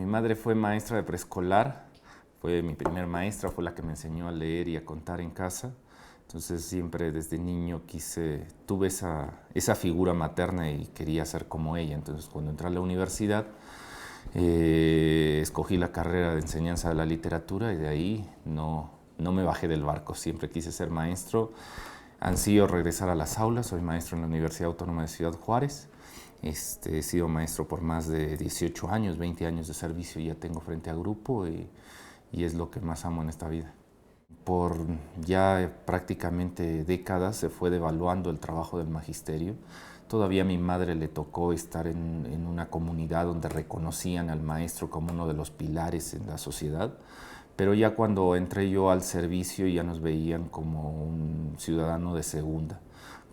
madre fue maestra de preescolar, fue mi primer maestra, fue la que me enseñó a leer y a contar en casa. Entonces siempre desde niño tuve esa figura materna y quería ser como ella. Entonces cuando entré a la universidad, escogí la carrera de enseñanza de la literatura y de ahí no me bajé del barco. Siempre quise ser maestro, ansío regresar a las aulas. Soy maestro en la Universidad Autónoma de Ciudad Juárez. He sido maestro por más de 18 años, 20 años de servicio ya tengo frente a grupo y es lo que más amo en esta vida. Por ya prácticamente décadas se fue devaluando el trabajo del magisterio. Todavía a mi madre le tocó estar en una comunidad donde reconocían al maestro como uno de los pilares en la sociedad, pero ya cuando entré yo al servicio ya nos veían como un ciudadano de segunda,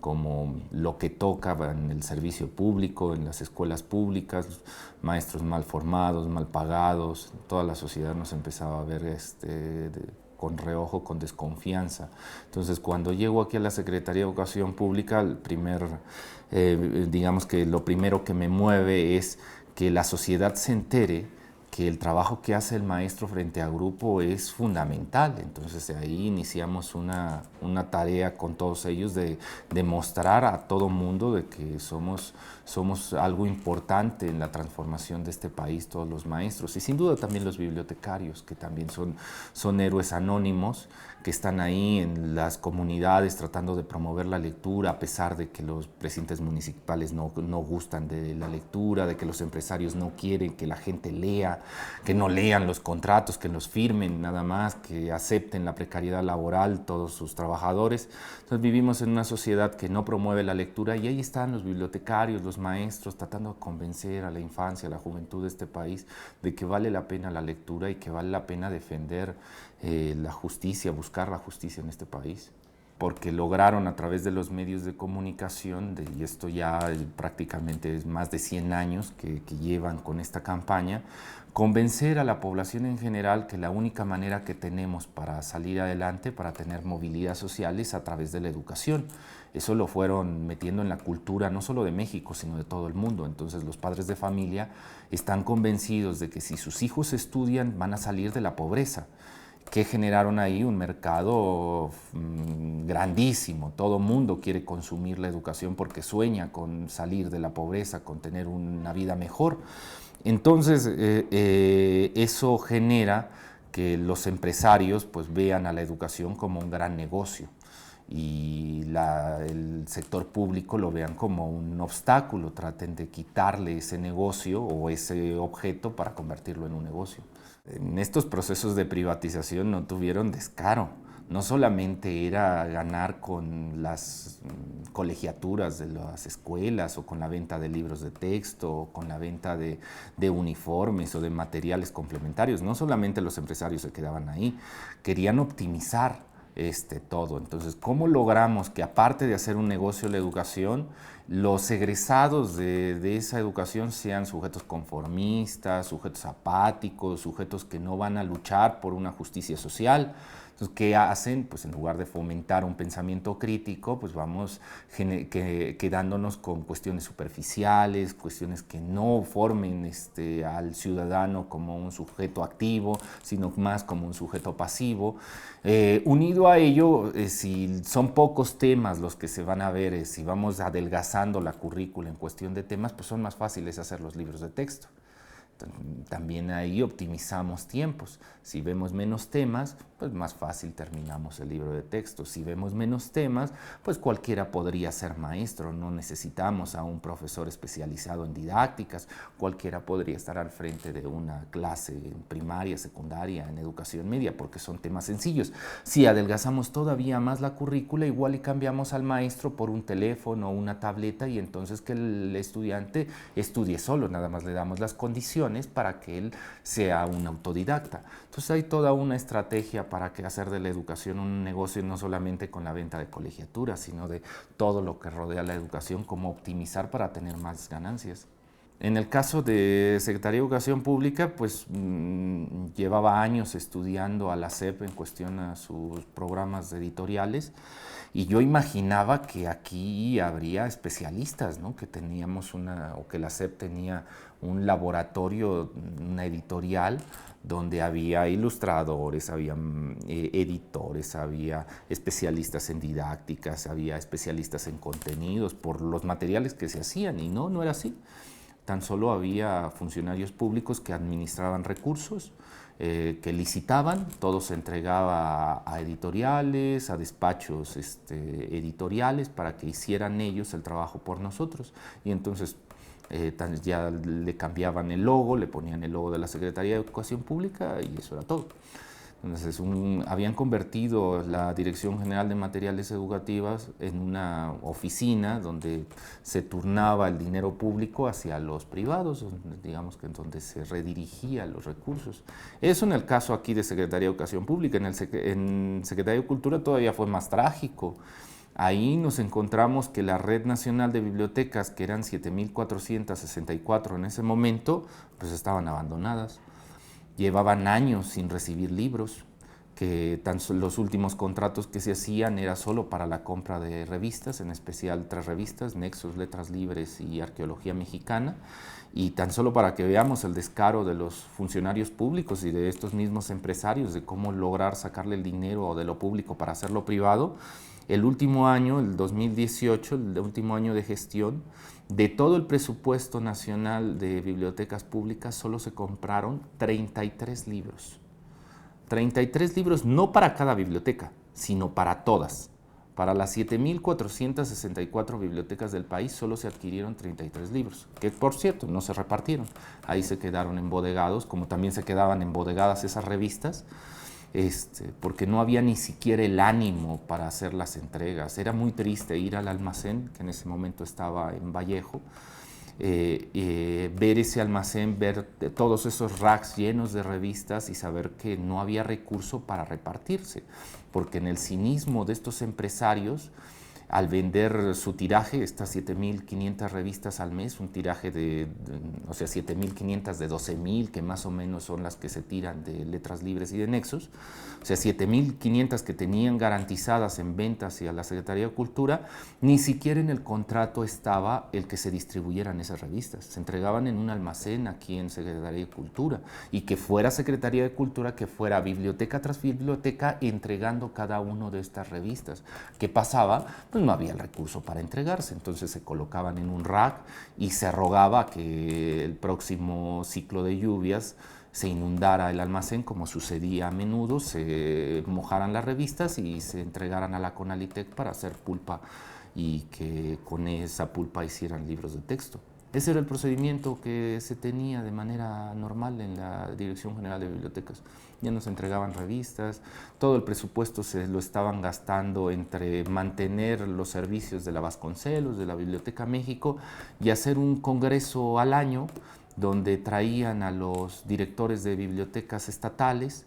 como lo que toca en el servicio público, en las escuelas públicas, maestros mal formados, mal pagados. Toda la sociedad nos empezaba a ver con reojo, con desconfianza. Entonces, cuando llego aquí a la Secretaría de Educación Pública, digamos que lo primero que me mueve es que la sociedad se entere que el trabajo que hace el maestro frente a grupo es fundamental. Entonces ahí iniciamos una tarea con todos ellos de demostrar a todo mundo de que somos algo importante en la transformación de este país, todos los maestros. Y sin duda también los bibliotecarios, que también son héroes anónimos, que están ahí en las comunidades tratando de promover la lectura, a pesar de que los presidentes municipales no gustan de la lectura, de que los empresarios no quieren que la gente lea, que no lean los contratos, que los firmen nada más, que acepten la precariedad laboral todos sus trabajadores. Entonces vivimos en una sociedad que no promueve la lectura y ahí están los bibliotecarios, los maestros, tratando de convencer a la infancia, a la juventud de este país de que vale la pena la lectura y que vale la pena defender la justicia, buscar la justicia en este país, porque lograron a través de los medios de comunicación, y esto ya prácticamente es más de 100 años que llevan con esta campaña, convencer a la población en general que la única manera que tenemos para salir adelante, para tener movilidad social, es a través de la educación. Eso lo fueron metiendo en la cultura no solo de México, sino de todo el mundo. Entonces los padres de familia están convencidos de que si sus hijos estudian van a salir de la pobreza, que generaron ahí un mercado grandísimo. Todo mundo quiere consumir la educación porque sueña con salir de la pobreza, con tener una vida mejor. Entonces, eso genera que los empresarios pues, vean a la educación como un gran negocio y el sector público lo vean como un obstáculo, traten de quitarle ese negocio o ese objeto para convertirlo en un negocio. En estos procesos de privatización no tuvieron descaro. No solamente era ganar con las colegiaturas de las escuelas o con la venta de libros de texto o con la venta de uniformes o de materiales complementarios. No solamente los empresarios se quedaban ahí, querían optimizar todo. Entonces, ¿cómo logramos que aparte de hacer un negocio la educación, los egresados de esa educación sean sujetos conformistas, sujetos apáticos, sujetos que no van a luchar por una justicia social? Entonces, ¿qué hacen? Pues en lugar de fomentar un pensamiento crítico, pues vamos quedándonos con cuestiones superficiales, cuestiones que no formen al ciudadano como un sujeto activo, sino más como un sujeto pasivo. Unido a ello, si son pocos temas los que se van a ver, si vamos adelgazando la currícula en cuestión de temas, pues son más fáciles hacer los libros de texto. También ahí optimizamos tiempos. Si vemos menos temas, pues más fácil terminamos el libro de texto. Si vemos menos temas, pues cualquiera podría ser maestro. No necesitamos a un profesor especializado en didácticas. Cualquiera podría estar al frente de una clase en primaria, secundaria, en educación media, porque son temas sencillos. Si adelgazamos todavía más la currícula, igual y cambiamos al maestro por un teléfono o una tableta y entonces que el estudiante estudie solo. Nada más le damos las condiciones para que él sea un autodidacta. Entonces hay toda una estrategia para hacer de la educación un negocio, no solamente con la venta de colegiaturas, sino de todo lo que rodea la educación, cómo optimizar para tener más ganancias. En el caso de Secretaría de Educación Pública, pues llevaba años estudiando a la SEP en cuestión a sus programas editoriales y yo imaginaba que aquí habría especialistas, ¿no? Que teníamos o que la SEP tenía un laboratorio, una editorial, donde había ilustradores, había editores, había especialistas en didácticas, había especialistas en contenidos por los materiales que se hacían y no era así. Tan solo había funcionarios públicos que administraban recursos, que licitaban, todo se entregaba a editoriales, a despachos editoriales para que hicieran ellos el trabajo por nosotros. Y entonces ya le cambiaban el logo, le ponían el logo de la Secretaría de Educación Pública y eso era todo. Entonces, habían convertido la Dirección General de Materiales Educativos en una oficina donde se turnaba el dinero público hacia los privados, digamos que en donde se redirigía los recursos. Eso en el caso aquí de Secretaría de Educación Pública. En Secretaría de Cultura todavía fue más trágico. Ahí nos encontramos que la Red Nacional de Bibliotecas, que eran 7.464 en ese momento, pues estaban abandonadas. Llevaban años sin recibir libros, que los últimos contratos que se hacían era solo para la compra de revistas, en especial 3 revistas, Nexos, Letras Libres y Arqueología Mexicana, y tan solo para que veamos el descaro de los funcionarios públicos y de estos mismos empresarios de cómo lograr sacarle el dinero de lo público para hacerlo privado. El último año, el 2018, el último año de gestión, de todo el presupuesto nacional de bibliotecas públicas solo se compraron 33 libros. 33 libros no para cada biblioteca, sino para todas. Para las 7.464 bibliotecas del país solo se adquirieron 33 libros, que por cierto no se repartieron. Ahí se quedaron embodegados, como también se quedaban embodegadas esas revistas, porque no había ni siquiera el ánimo para hacer las entregas. Era muy triste ir al almacén, que en ese momento estaba en Vallejo, ver ese almacén, ver todos esos racks llenos de revistas y saber que no había recurso para repartirse, porque en el cinismo de estos empresarios, al vender su tiraje, estas 7.500 revistas al mes, un tiraje o sea, 7.500 de 12.000, que más o menos son las que se tiran de Letras Libres y de Nexos, o sea, 7.500 que tenían garantizadas en ventas y a la Secretaría de Cultura, ni siquiera en el contrato estaba el que se distribuyeran esas revistas. Se entregaban en un almacén aquí en Secretaría de Cultura, y que fuera Secretaría de Cultura, que fuera biblioteca tras biblioteca entregando cada una de estas revistas. ¿Qué pasaba? Pues no había el recurso para entregarse, entonces se colocaban en un rack y se rogaba que el próximo ciclo de lluvias se inundara el almacén, como sucedía a menudo, se mojaran las revistas y se entregaran a la Conalitec para hacer pulpa y que con esa pulpa hicieran libros de texto. Ese era el procedimiento que se tenía de manera normal en la Dirección General de Bibliotecas. Ya nos entregaban revistas, todo el presupuesto se lo estaban gastando entre mantener los servicios de la Vasconcelos, de la Biblioteca México, y hacer un congreso al año donde traían a los directores de bibliotecas estatales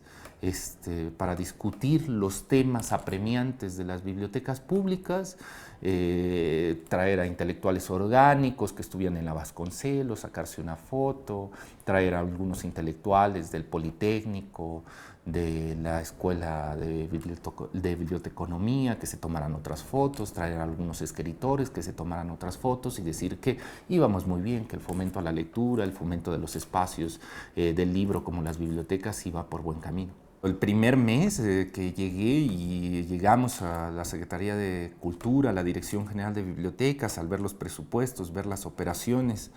para discutir los temas apremiantes de las bibliotecas públicas, traer a intelectuales orgánicos que estuvieran en la Vasconcelos, sacarse una foto, traer a algunos intelectuales del Politécnico, de la Escuela de Biblioteconomía, que se tomaran otras fotos, traer a algunos escritores que se tomaran otras fotos y decir que íbamos muy bien, que el fomento a la lectura, el fomento de los espacios del libro como las bibliotecas iba por buen camino. El primer mes que llegué y llegamos a la Secretaría de Cultura, a la Dirección General de Bibliotecas, al ver los presupuestos, ver las operaciones,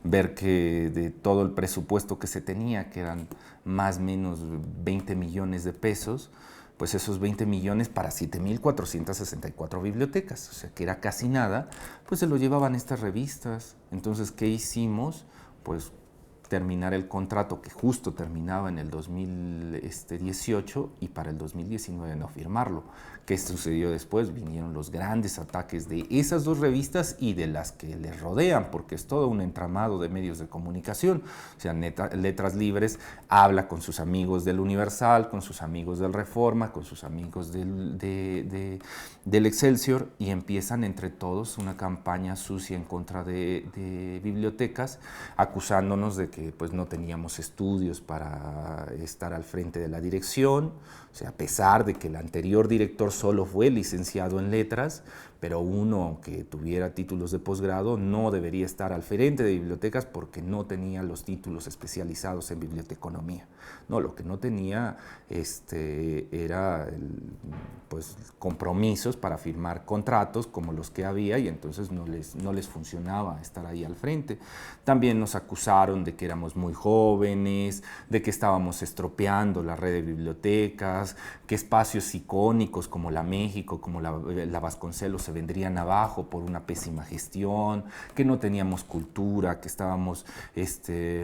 ver que de todo el presupuesto que se tenía, que eran más o menos 20 millones de pesos, pues esos 20 millones para 7.464 bibliotecas, o sea que era casi nada, pues se lo llevaban estas revistas. Entonces, ¿qué hicimos? Pues terminar el contrato que justo terminaba en el 2018 y para el 2019 no firmarlo. ¿Qué sucedió después? Vinieron los grandes ataques de esas dos revistas y de las que les rodean, porque es todo un entramado de medios de comunicación. O sea, Letras Libres habla con sus amigos del Universal, con sus amigos del Reforma, con sus amigos del Excelsior, y empiezan entre todos una campaña sucia en contra de bibliotecas, acusándonos de que pues, no teníamos estudios para estar al frente de la dirección. O sea, a pesar de que el anterior director solo fue licenciado en letras, pero uno que tuviera títulos de posgrado no debería estar al frente de bibliotecas porque no tenía los títulos especializados en biblioteconomía. No, lo que no tenía era pues, compromisos para firmar contratos como los que había, y entonces no les funcionaba estar ahí al frente. También nos acusaron de que éramos muy jóvenes, de que estábamos estropeando la red de bibliotecas, que espacios icónicos como la México, como la Vasconcelos se vendrían abajo por una pésima gestión, que no teníamos cultura, que estábamos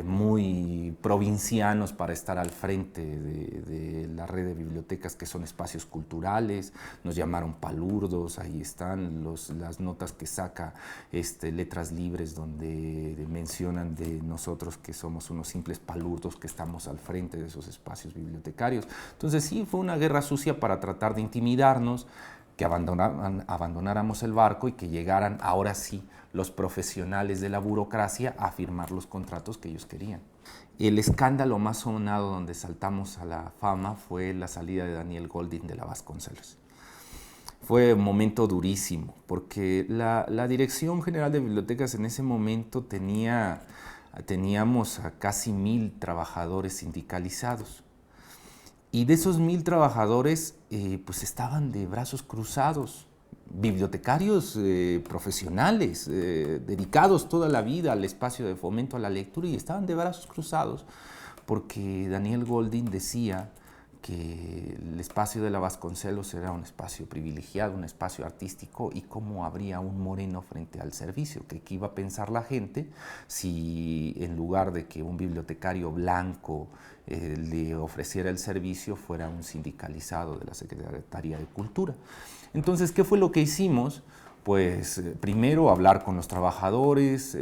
muy provincianos para estar al frente de la red de bibliotecas, que son espacios culturales. Nos llamaron palurdos. Ahí están las notas que saca Letras Libres, donde mencionan de nosotros que somos unos simples palurdos que estamos al frente de esos espacios bibliotecarios. Entonces sí, fue una guerra sucia para tratar de intimidarnos, que abandonáramos el barco y que llegaran ahora sí los profesionales de la burocracia a firmar los contratos que ellos querían. El escándalo más sonado donde saltamos a la fama fue la salida de Daniel Goldin de la Vasconcelos. Fue un momento durísimo, porque la Dirección General de Bibliotecas en ese momento teníamos a casi 1000 trabajadores sindicalizados. Y de esos 1000 trabajadores, pues estaban de brazos cruzados, bibliotecarios profesionales, dedicados toda la vida al espacio de fomento a la lectura, y estaban de brazos cruzados porque Daniel Goldin decía que el espacio de la Vasconcelos era un espacio privilegiado, un espacio artístico, y cómo habría un moreno frente al servicio, que iba a pensar la gente si en lugar de que un bibliotecario blanco le ofreciera el servicio fuera un sindicalizado de la Secretaría de Cultura. Entonces, ¿qué fue lo que hicimos? Pues primero hablar con los trabajadores,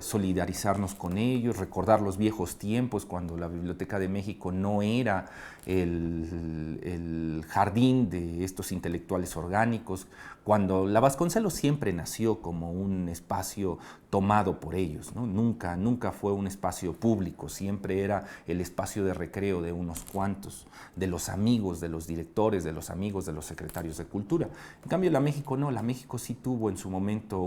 solidarizarnos con ellos, recordar los viejos tiempos cuando la Biblioteca de México no era el jardín de estos intelectuales orgánicos, cuando la Vasconcelos siempre nació como un espacio tomado por ellos, ¿no? Nunca fue un espacio público, siempre era el espacio de recreo de unos cuantos, de los amigos, de los directores, de los amigos, de los secretarios de cultura. En cambio, la México no, la México sí tuvo en su momento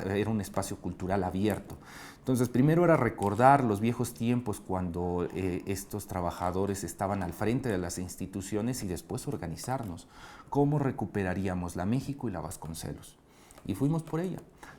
era un espacio cultural abierto. Entonces, primero era recordar los viejos tiempos cuando estos trabajadores estaban al frente de las instituciones, y después organizarnos. ¿Cómo recuperaríamos la México y la Vasconcelos? Y fuimos por ella.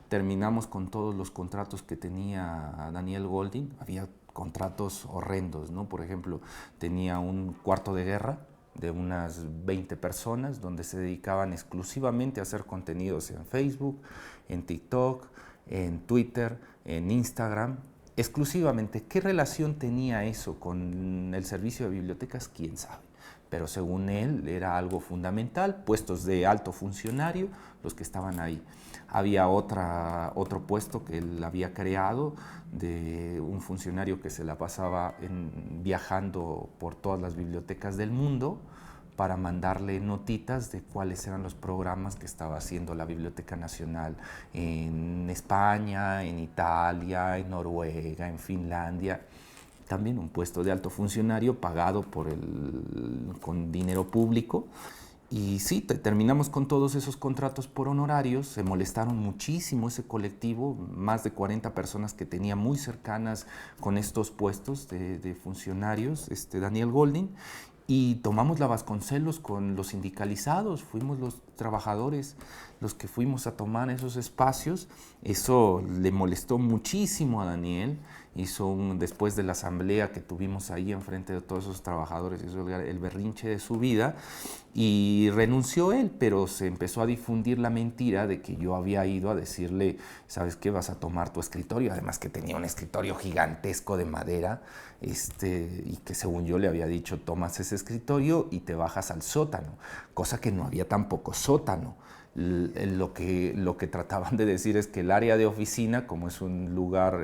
Terminamos con todos los contratos que tenía Daniel Goldin. Había contratos horrendos, ¿no? Por ejemplo, tenía un cuarto de guerra de unas 20 personas donde se dedicaban exclusivamente a hacer contenidos en Facebook, en TikTok, en Twitter, en Instagram, exclusivamente. ¿Qué relación tenía eso con el servicio de bibliotecas? ¿Quién sabe? Pero según él era algo fundamental, puestos de alto funcionario, los que estaban ahí. Había otro puesto que él había creado de un funcionario que se la pasaba viajando por todas las bibliotecas del mundo para mandarle notitas de cuáles eran los programas que estaba haciendo la Biblioteca Nacional en España, en Italia, en Noruega, en Finlandia. También un puesto de alto funcionario pagado con dinero público. Y sí, terminamos con todos esos contratos por honorarios. Se molestaron muchísimo ese colectivo, más de 40 personas que tenía muy cercanas con estos puestos de funcionarios, Daniel Goldin. Y tomamos la Vasconcelos con los sindicalizados, fuimos los trabajadores los que fuimos a tomar esos espacios. Eso le molestó muchísimo a Daniel, después de la asamblea que tuvimos ahí enfrente de todos esos trabajadores, hizo el berrinche de su vida y renunció él, pero se empezó a difundir la mentira de que yo había ido a decirle, ¿sabes qué? Vas a tomar tu escritorio, además que tenía un escritorio gigantesco de madera, y que según yo le había dicho, tomas ese escritorio y te bajas al sótano, cosa que no había tampoco sótano. Lo que trataban de decir es que el área de oficina, como es un lugar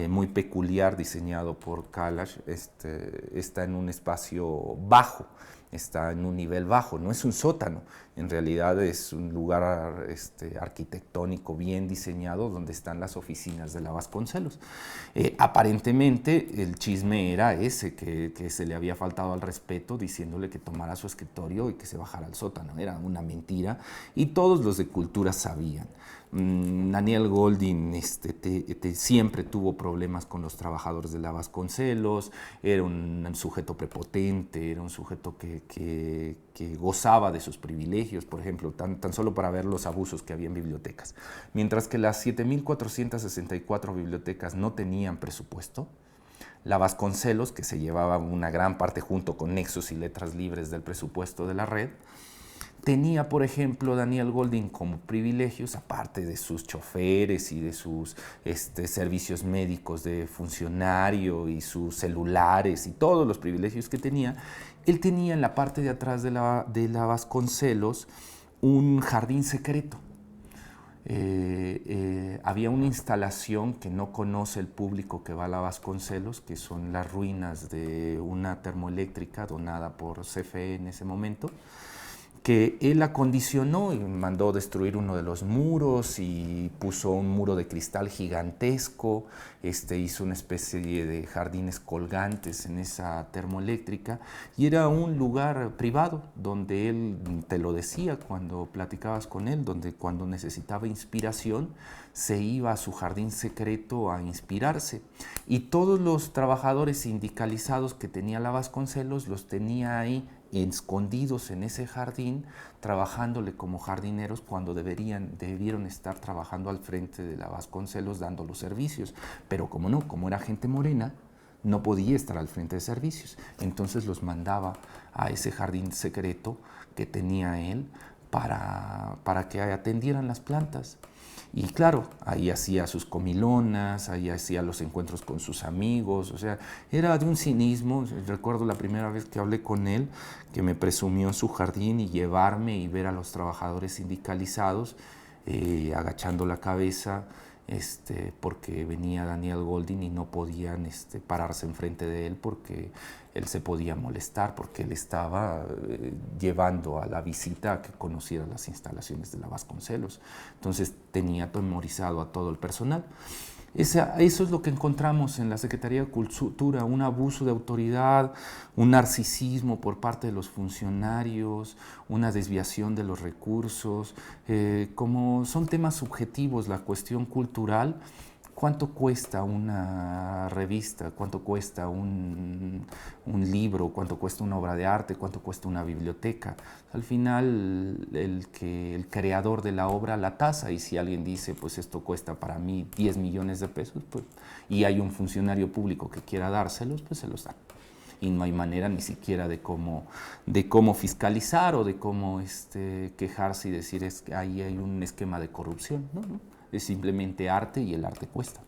muy peculiar diseñado por Kalash, está en un espacio bajo, está en un nivel bajo, no es un sótano, en realidad es un lugar arquitectónico bien diseñado donde están las oficinas de la Vasconcelos. Aparentemente el chisme era ese, que se le había faltado al respeto diciéndole que tomara su escritorio y que se bajara al sótano, era una mentira y todos los de cultura sabían. Daniel Goldin siempre tuvo problemas con los trabajadores de la Vasconcelos, era un sujeto prepotente, era un sujeto que gozaba de sus privilegios, por ejemplo, tan solo para ver los abusos que había en bibliotecas. Mientras que las 7.464 bibliotecas no tenían presupuesto, la Vasconcelos, que se llevaba una gran parte junto con Nexos y Letras Libres del presupuesto de la red, tenía, por ejemplo, Daniel Goldin como privilegios, aparte de sus choferes y de sus servicios médicos de funcionario y sus celulares y todos los privilegios que tenía, él tenía en la parte de atrás de la Vasconcelos un jardín secreto. Había una instalación que no conoce el público que va a la Vasconcelos, que son las ruinas de una termoeléctrica donada por CFE en ese momento, que él acondicionó y mandó destruir uno de los muros y puso un muro de cristal gigantesco, hizo una especie de jardines colgantes en esa termoeléctrica y era un lugar privado donde él te lo decía cuando platicabas con él, donde cuando necesitaba inspiración se iba a su jardín secreto a inspirarse y todos los trabajadores sindicalizados que tenía la Vasconcelos los tenía ahí escondidos en ese jardín, trabajándole como jardineros cuando debieron estar trabajando al frente de la Vasconcelos dando los servicios. Pero como era gente morena, no podía estar al frente de servicios. Entonces los mandaba a ese jardín secreto que tenía él para que atendieran las plantas. Y claro, ahí hacía sus comilonas, ahí hacía los encuentros con sus amigos, o sea, era de un cinismo. Recuerdo la primera vez que hablé con él, que me presumió en su jardín y llevarme y ver a los trabajadores sindicalizados agachando la cabeza, porque venía Daniel Goldin y no podían pararse enfrente de él porque él se podía molestar, porque él estaba llevando a la visita a que conociera las instalaciones de la Vasconcelos. Entonces tenía atemorizado a todo el personal. Eso es lo que encontramos en la Secretaría de Cultura, un abuso de autoridad, un narcisismo por parte de los funcionarios, una desviación de los recursos. Como son temas subjetivos, la cuestión cultural, ¿cuánto cuesta una revista? ¿Cuánto cuesta un libro? ¿Cuánto cuesta una obra de arte? ¿Cuánto cuesta una biblioteca? Al final, el creador de la obra la tasa, y si alguien dice, pues esto cuesta para mí 10 millones de pesos, pues, y hay un funcionario público que quiera dárselos, pues se los dan. Y no hay manera ni siquiera de cómo fiscalizar o de cómo quejarse y decir es que ahí hay un esquema de corrupción, ¿no? Es simplemente arte y el arte cuesta.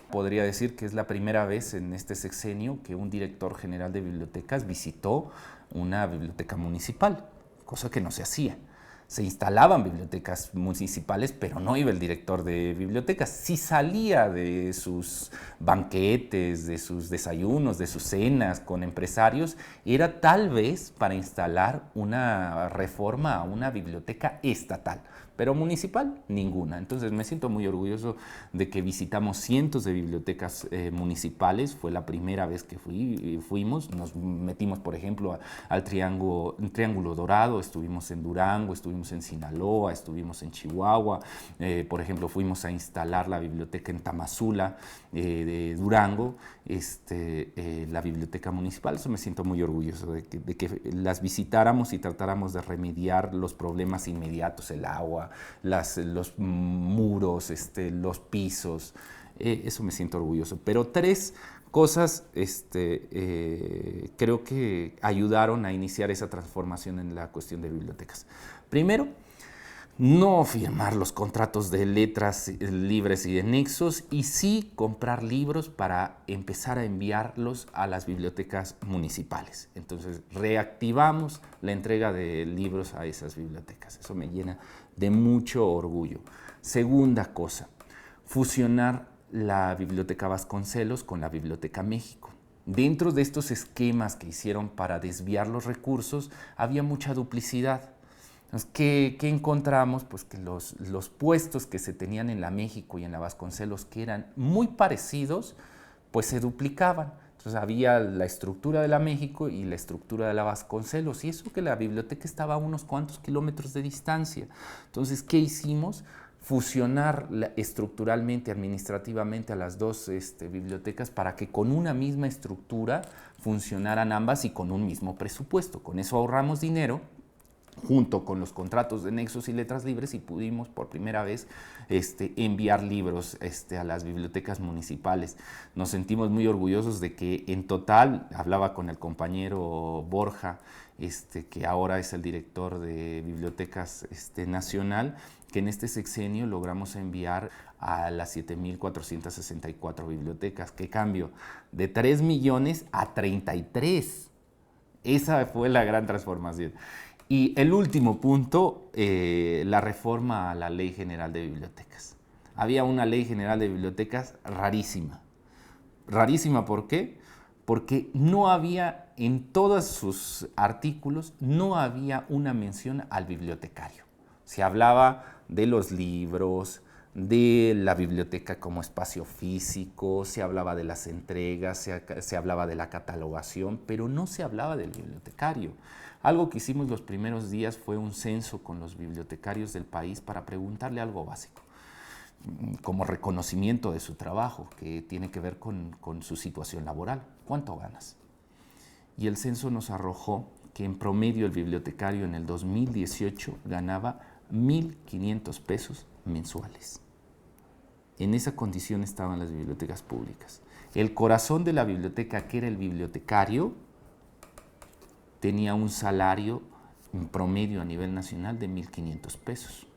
Podría decir que es la primera vez en este sexenio que un director general de bibliotecas visitó una biblioteca municipal, cosa que no se hacía. Se instalaban bibliotecas municipales, pero no iba el director de bibliotecas. Sí salía de sus banquetes, de sus desayunos, de sus cenas con empresarios. Era tal vez para instalar una reforma a una biblioteca estatal, pero municipal, ninguna. Entonces me siento muy orgulloso de que visitamos cientos de bibliotecas municipales. Fue la primera vez que fuimos. Nos metimos, por ejemplo, al Triángulo Dorado, estuvimos en Durango, estuvimos en Sinaloa, estuvimos en Chihuahua. Por ejemplo, fuimos a instalar la biblioteca en Tamazula, de Durango, la biblioteca municipal. Eso me siento muy orgulloso de que las visitáramos y tratáramos de remediar los problemas inmediatos, el agua, los muros, los pisos, Eso me siento orgulloso. Pero tres cosas creo que ayudaron a iniciar esa transformación en la cuestión de bibliotecas. Primero, no firmar los contratos de letras libres y de nexos, y sí comprar libros para empezar a enviarlos a las bibliotecas municipales. Entonces reactivamos la entrega de libros a esas bibliotecas. Eso me llena de mucho orgullo. Segunda cosa, fusionar la Biblioteca Vasconcelos con la Biblioteca México. Dentro de estos esquemas que hicieron para desviar los recursos, había mucha duplicidad. ¿Qué encontramos? Pues que los puestos que se tenían en la México y en la Vasconcelos, que eran muy parecidos, pues se duplicaban. Entonces había la estructura de la México y la estructura de la Vasconcelos, y eso que la biblioteca estaba a unos cuantos kilómetros de distancia. Entonces, ¿qué hicimos? Fusionar estructuralmente, administrativamente a las dos bibliotecas para que con una misma estructura funcionaran ambas y con un mismo presupuesto. Con eso ahorramos dinero, junto con los contratos de nexos y letras libres, y pudimos por primera vez enviar libros a las bibliotecas municipales. Nos sentimos muy orgullosos de que en total, hablaba con el compañero Borja, que ahora es el director de Bibliotecas Nacional, que en este sexenio logramos enviar a las 7,464 bibliotecas. ¿Qué cambio? De 3 millones a 33. Esa fue la gran transformación. Y el último punto, la reforma a la Ley General de Bibliotecas. Había una Ley General de Bibliotecas rarísima. Rarísima, ¿por qué? Porque no había, en todos sus artículos, no había una mención al bibliotecario. Se hablaba de los libros, de la biblioteca como espacio físico, se hablaba de las entregas, se hablaba de la catalogación, pero no se hablaba del bibliotecario. Algo que hicimos los primeros días fue un censo con los bibliotecarios del país para preguntarle algo básico, como reconocimiento de su trabajo, que tiene que ver con su situación laboral. ¿Cuánto ganas? Y el censo nos arrojó que en promedio el bibliotecario en el 2018 ganaba 1,500 pesos mensuales. En esa condición estaban las bibliotecas públicas. El corazón de la biblioteca, que era el bibliotecario, tenía un salario en promedio a nivel nacional de 1,500 pesos.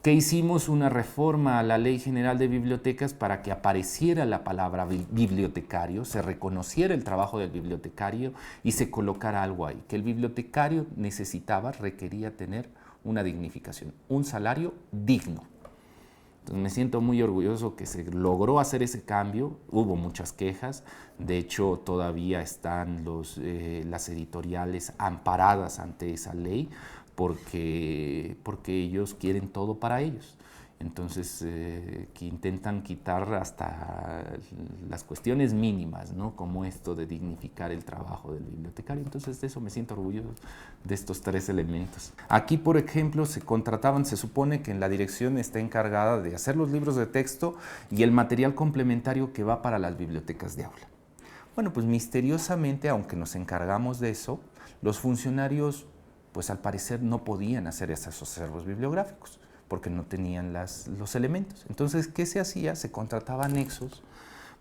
¿Qué hicimos? Una reforma a la Ley General de Bibliotecas para que apareciera la palabra bibliotecario, se reconociera el trabajo del bibliotecario y se colocara algo ahí, que el bibliotecario requería tener una dignificación, un salario digno. Entonces me siento muy orgulloso que se logró hacer ese cambio. Hubo muchas quejas, de hecho todavía están las editoriales amparadas ante esa ley porque ellos quieren todo para ellos. Entonces que intentan quitar hasta las cuestiones mínimas, ¿no? Como esto de dignificar el trabajo del bibliotecario. Entonces de eso me siento orgulloso, de estos tres elementos. Aquí, por ejemplo, se supone que en la dirección está encargada de hacer los libros de texto y el material complementario que va para las bibliotecas de aula. Bueno, pues misteriosamente, aunque nos encargamos de eso, los funcionarios, pues al parecer no podían hacer esos acervos bibliográficos, porque no tenían los elementos. Entonces, ¿qué se hacía? Se contrataba nexos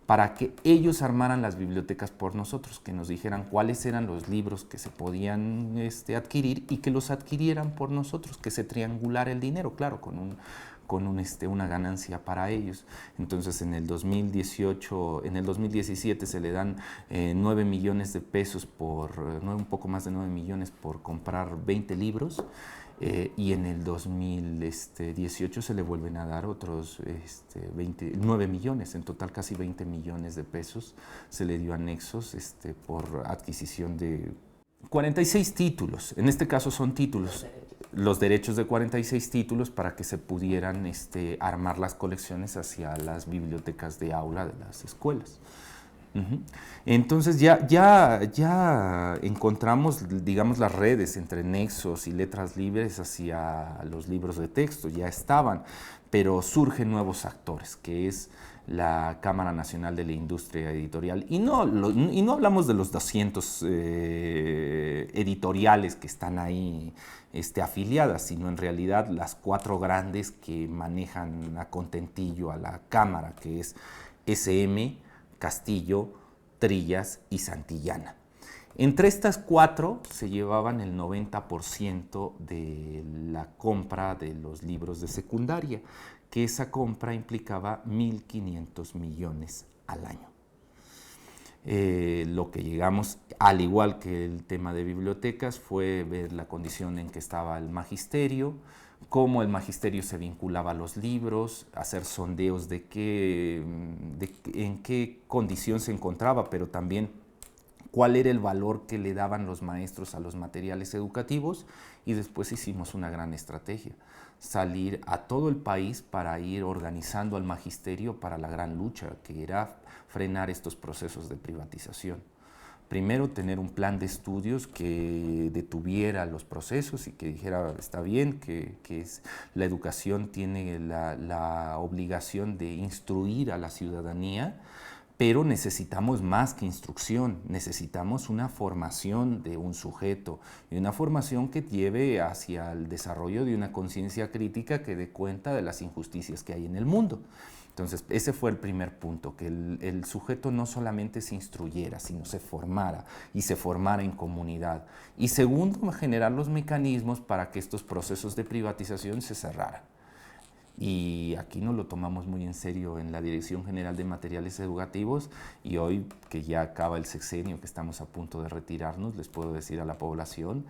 para que ellos armaran las bibliotecas por nosotros, que nos dijeran cuáles eran los libros que se podían adquirir y que los adquirieran por nosotros, que se triangulara el dinero, claro, con una ganancia para ellos. Entonces, en el 2017 se le dan 9 millones de pesos un poco más de 9 millones por comprar 20 libros. Y en el 2018 se le vuelven a dar otros 9 millones, en total casi 20 millones de pesos se le dio a Nexos por adquisición de 46 títulos. En este caso son títulos, los derechos de 46 títulos para que se pudieran armar las colecciones hacia las bibliotecas de aula de las escuelas. Entonces ya encontramos, digamos, las redes entre nexos y letras libres hacia los libros de texto, ya estaban, pero surgen nuevos actores, que es la Cámara Nacional de la Industria Editorial. Y no hablamos de los 200 editoriales que están ahí afiliadas, sino en realidad las 4 grandes que manejan a contentillo a la Cámara, que es SM, Castillo, Trillas y Santillana. Entre estas 4 se llevaban el 90% de la compra de los libros de secundaria, que esa compra implicaba 1.500 millones al año. Lo que llegamos, al igual que el tema de bibliotecas, fue ver la condición en que estaba el magisterio, cómo el magisterio se vinculaba a los libros, hacer sondeos de en qué condición se encontraba, pero también cuál era el valor que le daban los maestros a los materiales educativos, y después hicimos una gran estrategia, salir a todo el país para ir organizando al magisterio para la gran lucha, que era frenar estos procesos de privatización. Primero, tener un plan de estudios que detuviera los procesos y que dijera, está bien, que la educación tiene la obligación de instruir a la ciudadanía, pero necesitamos más que instrucción, necesitamos una formación de un sujeto y una formación que lleve hacia el desarrollo de una conciencia crítica que dé cuenta de las injusticias que hay en el mundo. Entonces, ese fue el primer punto, que el sujeto no solamente se instruyera, sino se formara y se formara en comunidad. Y segundo, generar los mecanismos para que estos procesos de privatización se cerraran. Y aquí nos lo tomamos muy en serio en la Dirección General de Materiales Educativos, y hoy que ya acaba el sexenio, que estamos a punto de retirarnos, les puedo decir a la población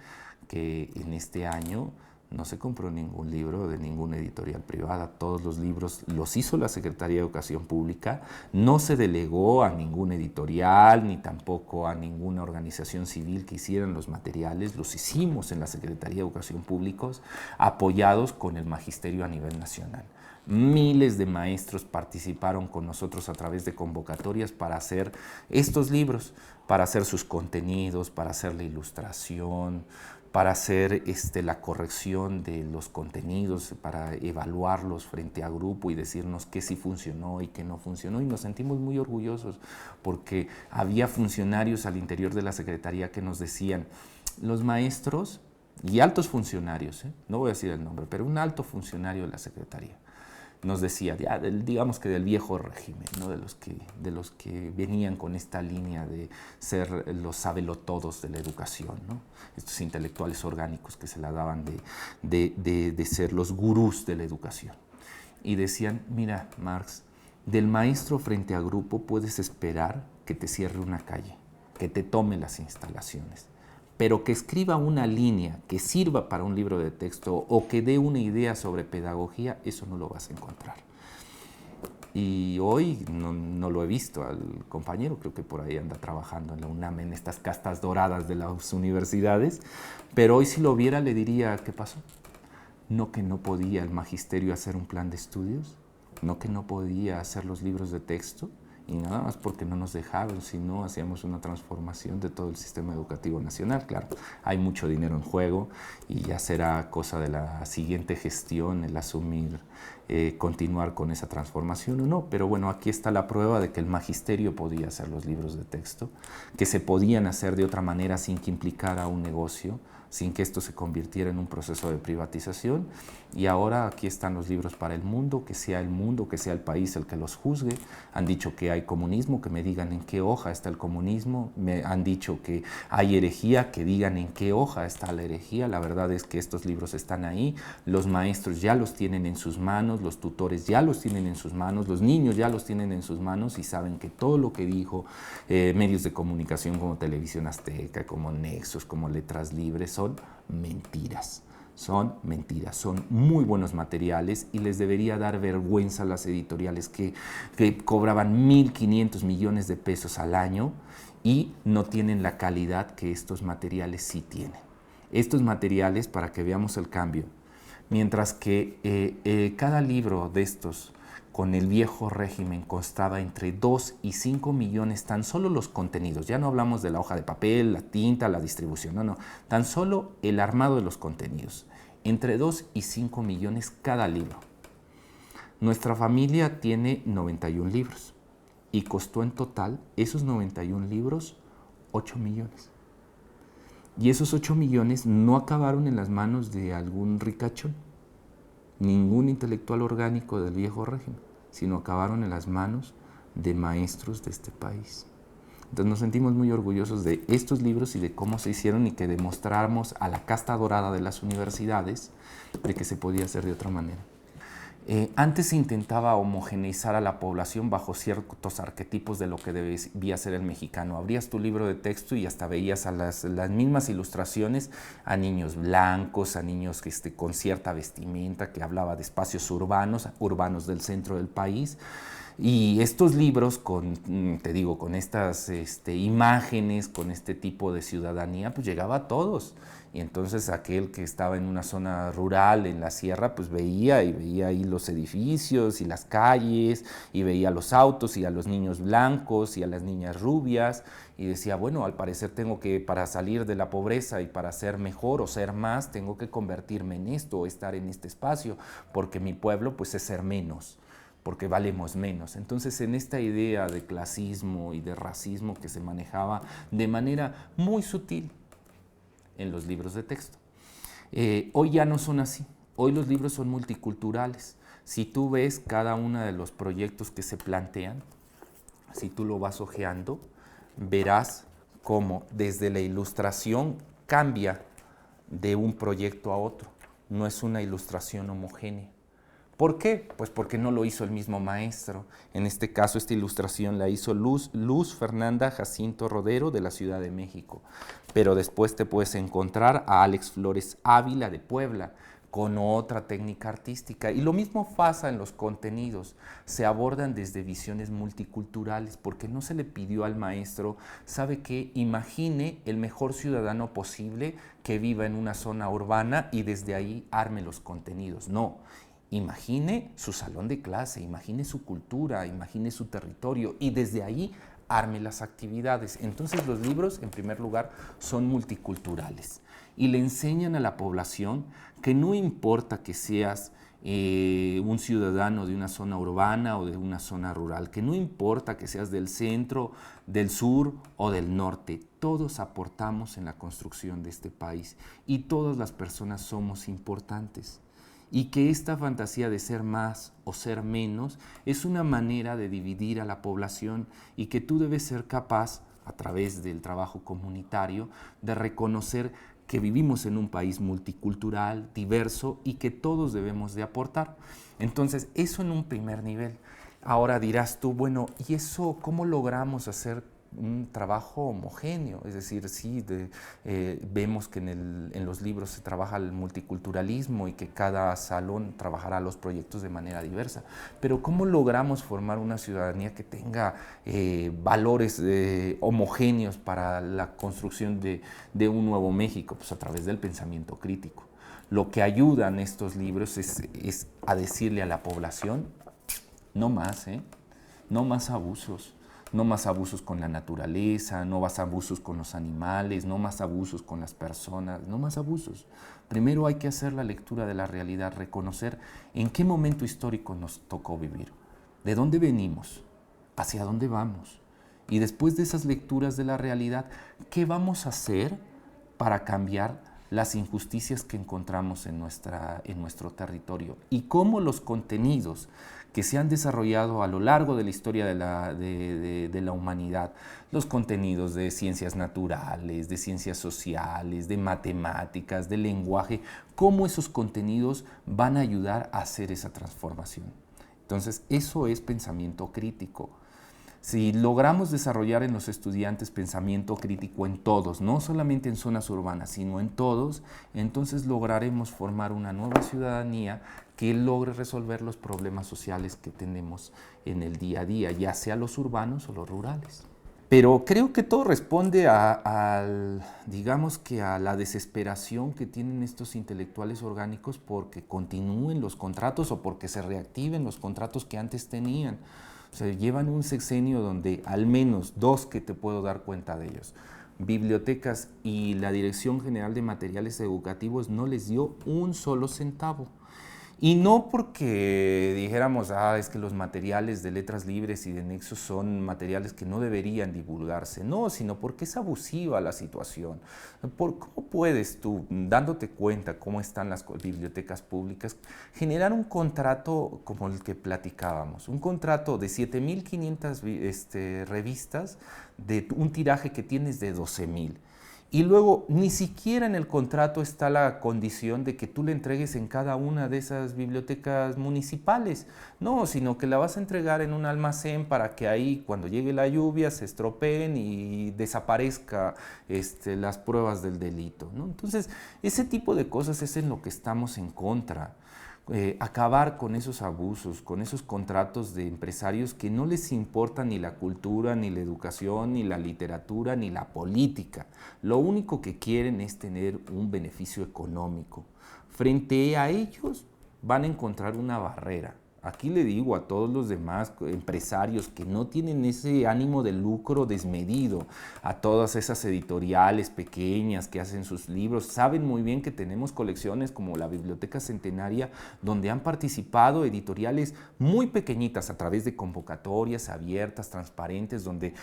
que en este año no se compró ningún libro de ninguna editorial privada. Todos los libros los hizo la Secretaría de Educación Pública, no se delegó a ningún editorial ni tampoco a ninguna organización civil que hicieran los materiales, los hicimos en la Secretaría de Educación Pública, apoyados con el magisterio a nivel nacional. Miles de maestros participaron con nosotros a través de convocatorias para hacer estos libros, para hacer sus contenidos, para hacer la ilustración, para hacer la corrección de los contenidos, para evaluarlos frente a grupo y decirnos qué sí funcionó y qué no funcionó. Y nos sentimos muy orgullosos porque había funcionarios al interior de la Secretaría que nos decían, los maestros y altos funcionarios, no voy a decir el nombre, pero un alto funcionario de la Secretaría, nos decía, ya digamos que del viejo régimen, ¿no? de los que venían con esta línea de ser los sabelotodos de la educación, ¿no? Estos intelectuales orgánicos que se la daban de ser los gurús de la educación. Y decían, mira, Marx, del maestro frente a grupo puedes esperar que te cierre una calle, que te tome las instalaciones, pero que escriba una línea que sirva para un libro de texto o que dé una idea sobre pedagogía, eso no lo vas a encontrar. Y hoy no lo he visto al compañero, creo que por ahí anda trabajando en la UNAM, en estas castas doradas de las universidades, pero hoy si lo viera le diría, ¿qué pasó? No que no podía el magisterio hacer un plan de estudios, no que no podía hacer los libros de texto, y nada más porque no nos dejaron, sino hacíamos una transformación de todo el sistema educativo nacional. Claro, hay mucho dinero en juego y ya será cosa de la siguiente gestión el asumir, continuar con esa transformación o no, pero bueno, aquí está la prueba de que el magisterio podía hacer los libros de texto, que se podían hacer de otra manera sin que implicara un negocio, sin que esto se convirtiera en un proceso de privatización, y ahora aquí están los libros para el mundo, que sea el país el que los juzgue. Han dicho que hay comunismo, que me digan en qué hoja está el comunismo, me han dicho que hay herejía, que digan en qué hoja está la herejía. La verdad es que estos libros están ahí, los maestros ya los tienen en sus manos, los tutores ya los tienen en sus manos, los niños ya los tienen en sus manos y saben que todo lo que dijo medios de comunicación como Televisión Azteca, como Nexos, como Letras Libres, son mentiras. Son mentiras, son muy buenos materiales y les debería dar vergüenza a las editoriales que cobraban 1.500 millones de pesos al año y no tienen la calidad que estos materiales sí tienen. Estos materiales, para que veamos el cambio, mientras que cada libro de estos con el viejo régimen costaba entre 2 y 5 millones, tan solo los contenidos, ya no hablamos de la hoja de papel, la tinta, la distribución, no, tan solo el armado de los contenidos, entre 2 y 5 millones cada libro. Nuestra familia tiene 91 libros y costó en total esos 91 libros 8 millones. Y esos 8 millones no acabaron en las manos de algún ricachón, ningún intelectual orgánico del viejo régimen, sino acabaron en las manos de maestros de este país. Entonces nos sentimos muy orgullosos de estos libros y de cómo se hicieron y que demostramos a la casta dorada de las universidades de que se podía hacer de otra manera. Antes se intentaba homogeneizar a la población bajo ciertos arquetipos de lo que debía ser el mexicano. Abrías tu libro de texto y hasta veías a las mismas ilustraciones a niños blancos, a niños con cierta vestimenta, que hablaba de espacios urbanos del centro del país. Y estos libros, te digo, con estas imágenes, con este tipo de ciudadanía, pues llegaba a todos. Y entonces aquel que estaba en una zona rural, en la sierra, pues veía ahí los edificios y las calles, y veía los autos y a los niños blancos y a las niñas rubias, y decía, bueno, al parecer tengo que, para salir de la pobreza y para ser mejor o ser más, tengo que convertirme en esto o estar en este espacio, porque mi pueblo pues es ser menos, porque valemos menos. Entonces, en esta idea de clasismo y de racismo que se manejaba de manera muy sutil en los libros de texto, hoy ya no son así. Hoy los libros son multiculturales. Si tú ves cada uno de los proyectos que se plantean, si tú lo vas hojeando, verás cómo desde la ilustración cambia de un proyecto a otro. No es una ilustración homogénea. ¿Por qué? Pues porque no lo hizo el mismo maestro. En este caso, esta ilustración la hizo Luz Fernanda Jacinto Rodero, de la Ciudad de México. Pero después te puedes encontrar a Alex Flores Ávila, de Puebla, con otra técnica artística. Y lo mismo pasa en los contenidos. Se abordan desde visiones multiculturales, porque no se le pidió al maestro, ¿sabe qué? Imagine el mejor ciudadano posible que viva en una zona urbana y desde ahí arme los contenidos. No. Imagine su salón de clase, imagine su cultura, imagine su territorio y desde ahí arme las actividades. Entonces los libros, en primer lugar, son multiculturales y le enseñan a la población que no importa que seas un ciudadano de una zona urbana o de una zona rural, que no importa que seas del centro, del sur o del norte, todos aportamos en la construcción de este país y todas las personas somos importantes. Y que esta fantasía de ser más o ser menos es una manera de dividir a la población y que tú debes ser capaz, a través del trabajo comunitario, de reconocer que vivimos en un país multicultural, diverso y que todos debemos de aportar. Entonces, eso en un primer nivel. Ahora dirás tú, bueno, ¿y eso cómo logramos hacer un trabajo homogéneo? Es decir, sí, vemos que en los libros se trabaja el multiculturalismo y que cada salón trabajará los proyectos de manera diversa, pero ¿cómo logramos formar una ciudadanía que tenga valores homogéneos para la construcción de un nuevo México? Pues a través del pensamiento crítico. Lo que ayudan estos libros es a decirle a la población, no más, no más abusos. No más abusos con la naturaleza, no más abusos con los animales, no más abusos con las personas, no más abusos. Primero hay que hacer la lectura de la realidad, reconocer en qué momento histórico nos tocó vivir, de dónde venimos, hacia dónde vamos. Y después de esas lecturas de la realidad, ¿qué vamos a hacer para cambiar las injusticias que encontramos en nuestro territorio? Y cómo los contenidos que se han desarrollado a lo largo de la historia de la humanidad, los contenidos de ciencias naturales, de ciencias sociales, de matemáticas, de lenguaje, cómo esos contenidos van a ayudar a hacer esa transformación. Entonces, eso es pensamiento crítico. Si logramos desarrollar en los estudiantes pensamiento crítico en todos, no solamente en zonas urbanas, sino en todos, entonces lograremos formar una nueva ciudadanía que logre resolver los problemas sociales que tenemos en el día a día, ya sea los urbanos o los rurales. Pero creo que todo responde digamos que a la desesperación que tienen estos intelectuales orgánicos porque continúen los contratos o porque se reactiven los contratos que antes tenían. O sea, llevan un sexenio donde al menos dos que te puedo dar cuenta de ellos, bibliotecas y la Dirección General de Materiales Educativos no les dio un solo centavo. Y no porque dijéramos, es que los materiales de Letras Libres y de Nexos son materiales que no deberían divulgarse. No, sino porque es abusiva la situación. ¿Cómo puedes tú, dándote cuenta cómo están las bibliotecas públicas, generar un contrato como el que platicábamos? Un contrato de 7.500 revistas, de un tiraje que tienes de 12.000. Y luego ni siquiera en el contrato está la condición de que tú le entregues en cada una de esas bibliotecas municipales. No, sino que la vas a entregar en un almacén para que ahí cuando llegue la lluvia se estropeen y desaparezca las pruebas del delito, ¿no? Entonces, ese tipo de cosas es en lo que estamos en contra. Acabar con esos abusos, con esos contratos de empresarios que no les importa ni la cultura, ni la educación, ni la literatura, ni la política. Lo único que quieren es tener un beneficio económico. Frente a ellos van a encontrar una barrera. Aquí le digo a todos los demás empresarios que no tienen ese ánimo de lucro desmedido, a todas esas editoriales pequeñas que hacen sus libros, saben muy bien que tenemos colecciones como la Biblioteca Centenaria, donde han participado editoriales muy pequeñitas a través de convocatorias abiertas, transparentes, donde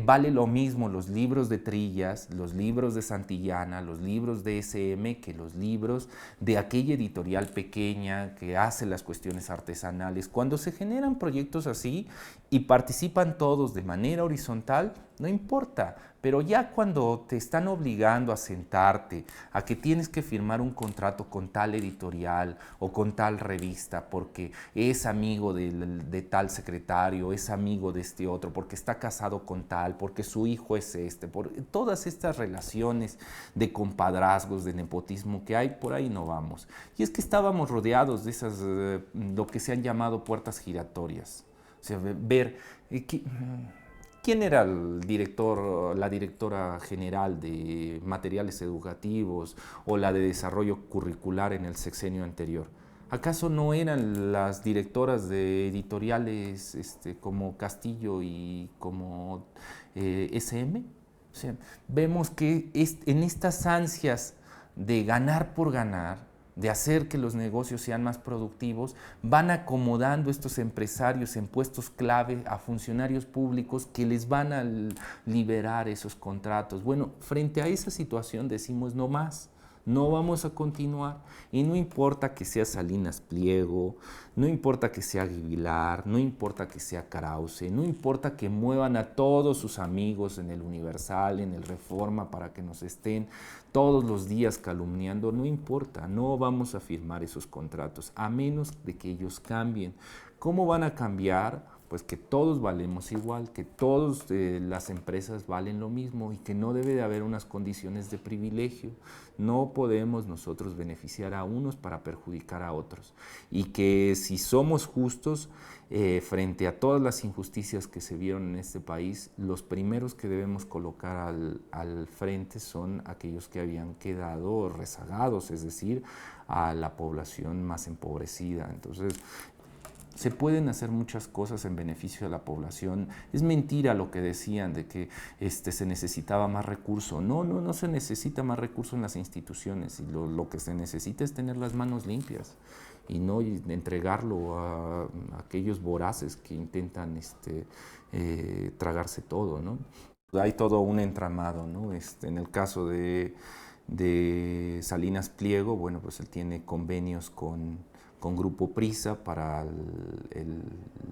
vale lo mismo los libros de Trillas, los libros de Santillana, los libros de SM, que los libros de aquella editorial pequeña que hace las cuestiones artesanales. Cuando se generan proyectos así y participan todos de manera horizontal, no importa, pero ya cuando te están obligando a sentarte, a que tienes que firmar un contrato con tal editorial o con tal revista porque es amigo de tal secretario, es amigo de este otro, porque está casado con tal, porque su hijo es por todas estas relaciones de compadrazgos, de nepotismo que hay, por ahí no vamos. Y es que estábamos rodeados de esas, lo que se han llamado puertas giratorias. O sea, ver... ¿Quién era el director, la directora general de materiales educativos o la de desarrollo curricular en el sexenio anterior? ¿Acaso no eran las directoras de editoriales como Castillo y como SM? O sea, vemos que en estas ansias de ganar por ganar, de hacer que los negocios sean más productivos, van acomodando estos empresarios en puestos clave a funcionarios públicos que les van a liberar esos contratos. Bueno, frente a esa situación decimos no más. No vamos a continuar. Y no importa que sea Salinas Pliego, no importa que sea Aguilar, no importa que sea Krause, no importa que muevan a todos sus amigos en el Universal, en el Reforma, para que nos estén todos los días calumniando, no importa, no vamos a firmar esos contratos, a menos de que ellos cambien. ¿Cómo van a cambiar? Pues que todos valemos igual, que todas las empresas valen lo mismo y que no debe de haber unas condiciones de privilegio. No podemos nosotros beneficiar a unos para perjudicar a otros. Y que si somos justos frente a todas las injusticias que se vieron en este país, los primeros que debemos colocar al frente son aquellos que habían quedado rezagados, es decir, a la población más empobrecida. Entonces, se pueden hacer muchas cosas en beneficio de la población. Es mentira lo que decían de que se necesitaba más recurso. No se necesita más recurso en las instituciones. Y lo que se necesita es tener las manos limpias y no entregarlo a aquellos voraces que intentan tragarse todo, ¿no? Hay todo un entramado, ¿no? En el caso de Salinas Pliego, bueno, pues él tiene convenios con Grupo Prisa para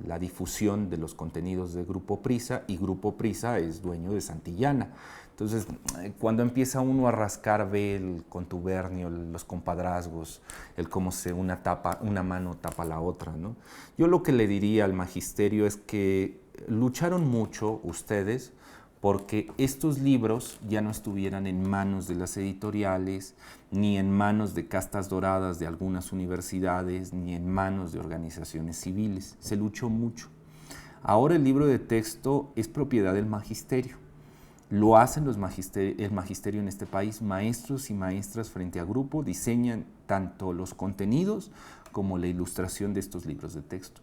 la difusión de los contenidos de Grupo Prisa, y Grupo Prisa es dueño de Santillana. Entonces, cuando empieza uno a rascar, ve el contubernio, los compadrazgos, el cómo una mano tapa la otra, ¿no? Yo lo que le diría al magisterio es que lucharon mucho ustedes porque estos libros ya no estuvieran en manos de las editoriales, ni en manos de castas doradas de algunas universidades, ni en manos de organizaciones civiles. Se luchó mucho. Ahora el libro de texto es propiedad del magisterio. Lo hacen el magisterio en este país. Maestros y maestras frente a grupo diseñan tanto los contenidos como la ilustración de estos libros de texto.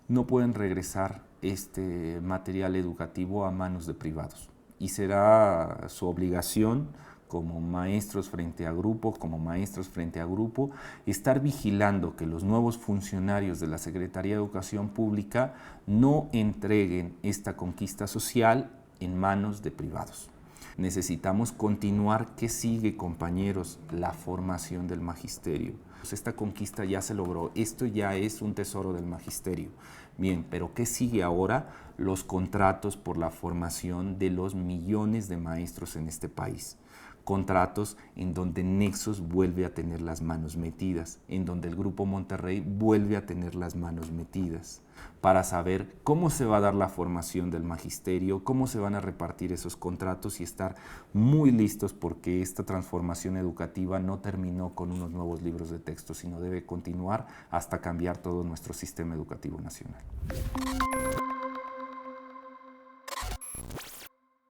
No pueden regresar este material educativo a manos de privados y será su obligación como maestros frente a grupo, estar vigilando que los nuevos funcionarios de la Secretaría de Educación Pública no entreguen esta conquista social en manos de privados. Necesitamos continuar. ¿Qué sigue, compañeros? La formación del magisterio. Esta conquista ya se logró, esto ya es un tesoro del magisterio. Bien, pero ¿qué sigue ahora? Los contratos por la formación de los millones de maestros en este país. Contratos en donde Nexos vuelve a tener las manos metidas, en donde el Grupo Monterrey vuelve a tener las manos metidas, para saber cómo se va a dar la formación del magisterio, cómo se van a repartir esos contratos y estar muy listos, porque esta transformación educativa no terminó con unos nuevos libros de texto, sino debe continuar hasta cambiar todo nuestro sistema educativo nacional.